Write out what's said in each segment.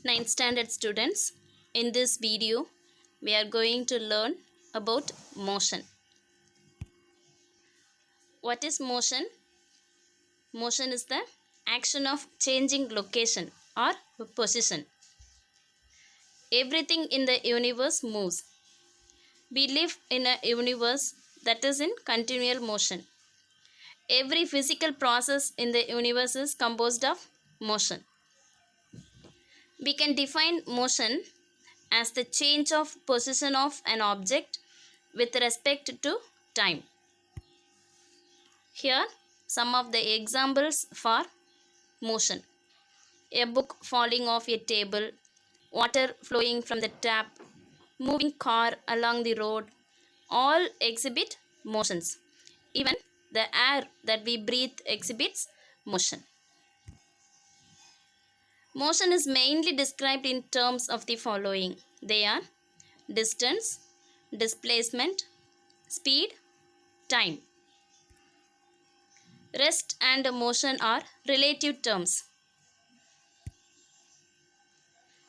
Ninth standard students, in this video we are going to learn about motion. What is motion? Motion is the action of changing location or position. Everything in the universe moves. We live in a universe that is in continual motion. Every physical process in the universe is composed of motion. We can define motion as the change of position of an object with respect to time. Here some of the examples for motion: a book falling off a table, water flowing from the tap, moving car along the road, all exhibit motions. Even the air that we breathe exhibits motion. Motion is mainly described in terms of the following. They are distance, displacement, speed, time. Rest and motion are relative terms.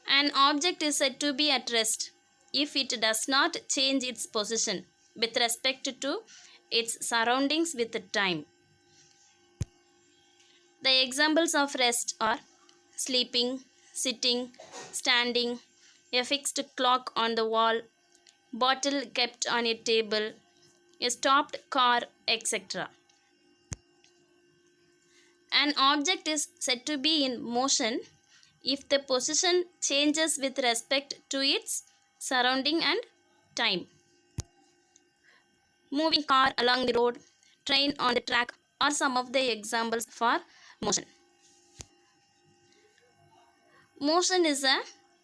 An object is said to be at rest if it does not change its position with respect to its surroundings with time. The examples of rest are sleeping, sitting, standing, a fixed clock on the wall, bottle kept on a table, a stopped car, etc. An object is said to be in motion if the position changes with respect to its surrounding and time. Moving car along the road, train on the track are some of the examples for motion. Motion is a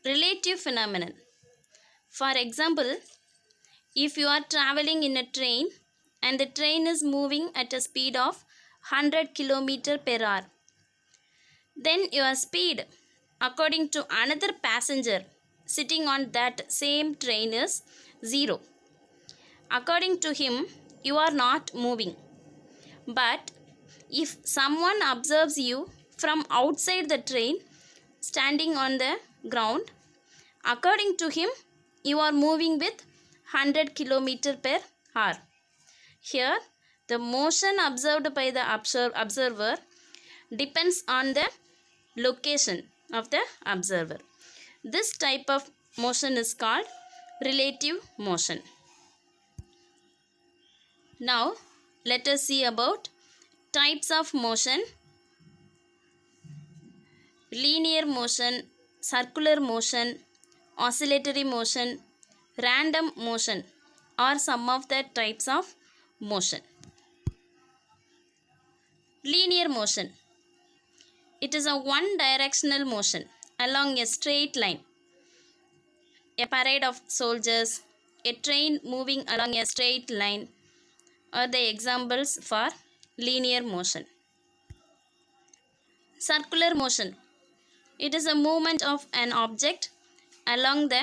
relative phenomenon. For example, if you are traveling in a train and the train is moving at a speed of 100 km per hour, then your speed according to another passenger sitting on that same train is 0. According to him, you are not moving. But if someone observes you from outside the train standing on the ground, according to him, you are moving with 100 km per hour. Here, the motion observed by the observer depends on the location of the observer. This type of motion is called relative motion. Now, let us see about types of motion. Linear motion, circular motion, oscillatory motion, random motion are some of the types of motion. Linear motion. It is a one-directional motion along a straight line. A parade of soldiers, a train moving along a straight line are the examples for linear motion. Circular motion. It is a movement of an object along the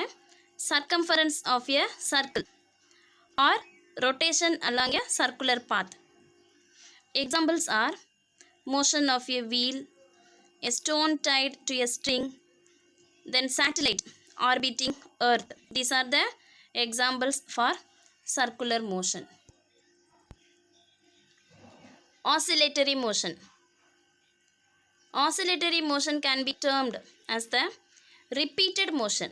circumference of a circle or rotation along a circular path. Examples are motion of a wheel, a stone tied to a string, then satellite orbiting Earth. These are the examples for circular motion. Oscillatory motion. Oscillatory motion can be termed as the repeated motion.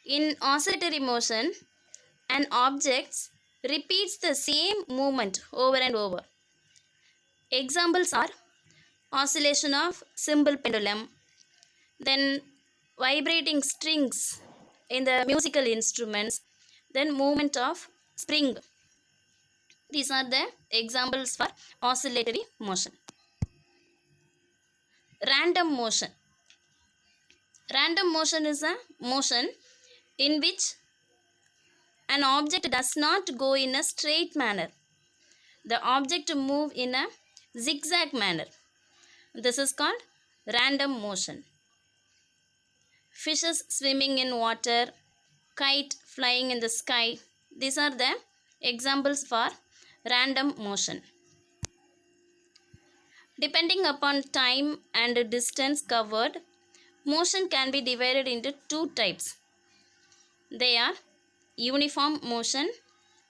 In oscillatory motion, an object repeats the same movement over and over. Examples are oscillation of cymbal pendulum, then vibrating strings in the musical instruments, then movement of spring. These are the examples for oscillatory motion. Random motion. Random motion is a motion in which an object does not go in a straight manner. The object moves in a zigzag manner. This is called random motion. Fishes swimming in water, kite flying in the sky. These are the examples for random motion. Depending upon time and distance covered, Motion can be divided into two types. They are uniform motion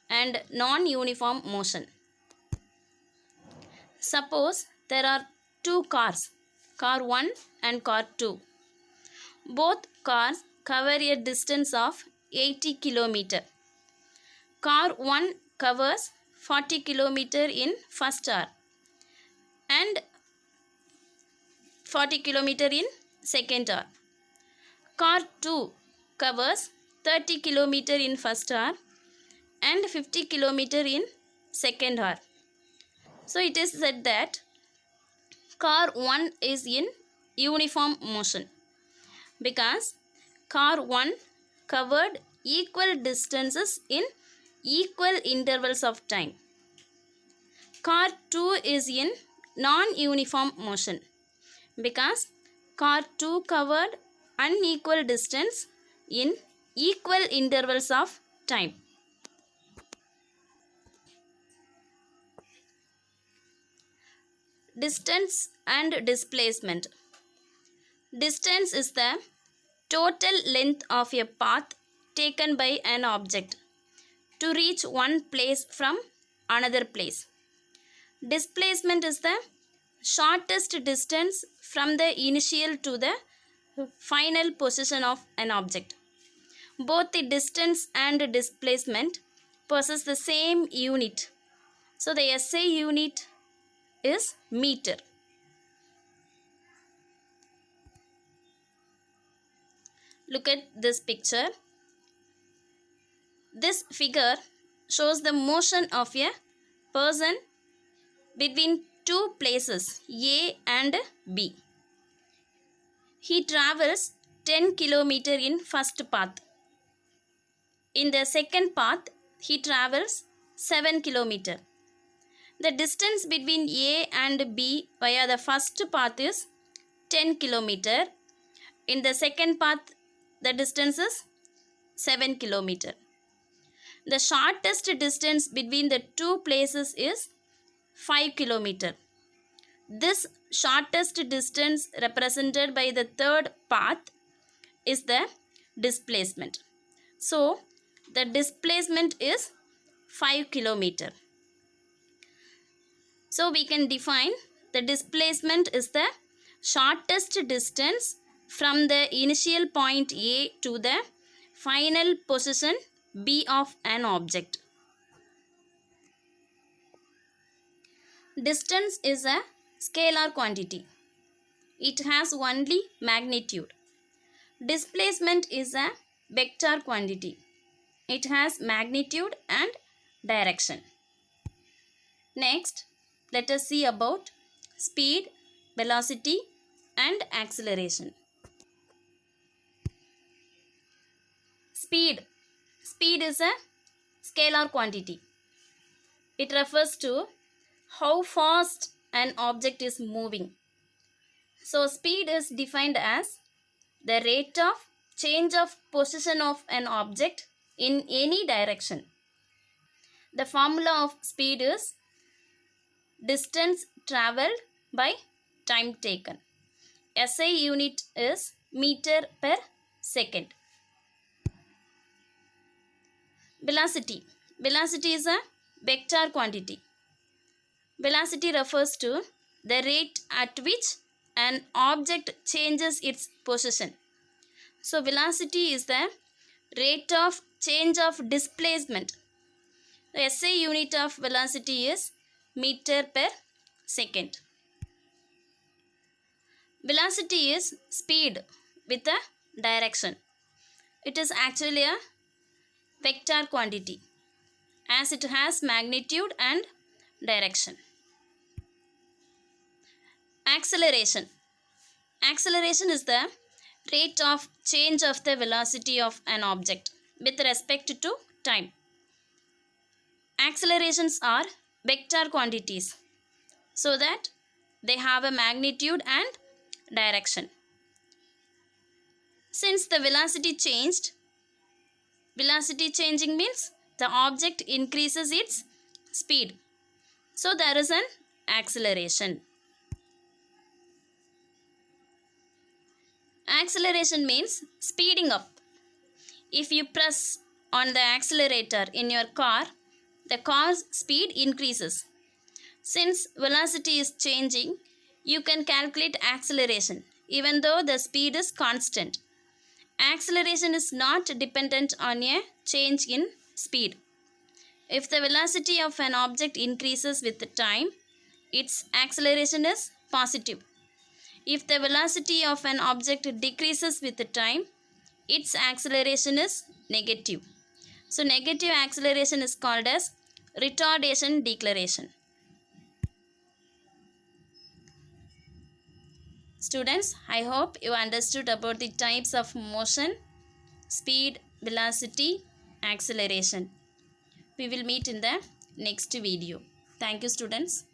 and non-uniform motion. Suppose there are two cars, car 1 and car 2. Both cars cover a distance of 80 km. Car 1 covers 40 km in first hour and 40 km in second hour. Car 2 covers 30 km in first hour and 50 km in second hour. So it is said that car 1 is in uniform motion because car 1 covered equal distances in equal intervals of time. Car 2 is in non-uniform motion because car 2 covered unequal distance in equal intervals of time. Distance and displacement. Distance is the total length of a path taken by an object to reach one place from another place. Displacement is the shortest distance from the initial to the final position of an object. Both the distance and displacement possess the same unit. So the SI unit is meter. Look at this picture. This figure shows the motion of a person between two places A and B. He travels 10 km in first path. In the second path, he travels 7 km. The distance between A and B via the first path is 10 km. In the second path, the distance is 7 km. The shortest distance between the two places is 5 km. This shortest distance represented by the third path is the displacement. So, the displacement is 5 km. So, we can define the displacement is the shortest distance from the initial point A to the final position B of an object. Distance is a scalar quantity. It has only magnitude. Displacement is a vector quantity. It has magnitude and direction. Next, let us see about speed, velocity and acceleration. Speed. Speed is a scalar quantity. It refers to how fast an object is moving. So, speed is defined as the rate of change of position of an object in any direction. The formula of speed is distance travelled by time taken. SI unit is meter per second. Velocity. Velocity is a vector quantity. Velocity refers to the rate at which an object changes its position. So, velocity is the rate of change of displacement. The SI unit of velocity is meter per second. Velocity is speed with a direction. It is actually a vector quantity as it has magnitude and direction. Acceleration. Acceleration is the rate of change of the velocity of an object with respect to time. Accelerations are vector quantities so that they have a magnitude and direction. Since the velocity changed, velocity changing means the object increases its speed. So there is an acceleration. Acceleration means speeding up. If you press on the accelerator in your car, the car's speed increases. Since velocity is changing, you can calculate acceleration even though the speed is constant. Acceleration is not dependent on a change in speed. If the velocity of an object increases with time, its acceleration is positive. If the velocity of an object decreases with time, its acceleration is negative. So negative acceleration is called as retardation deceleration. Students, I hope you understood about the types of motion, speed, velocity, acceleration. We will meet in the next video. Thank you, students.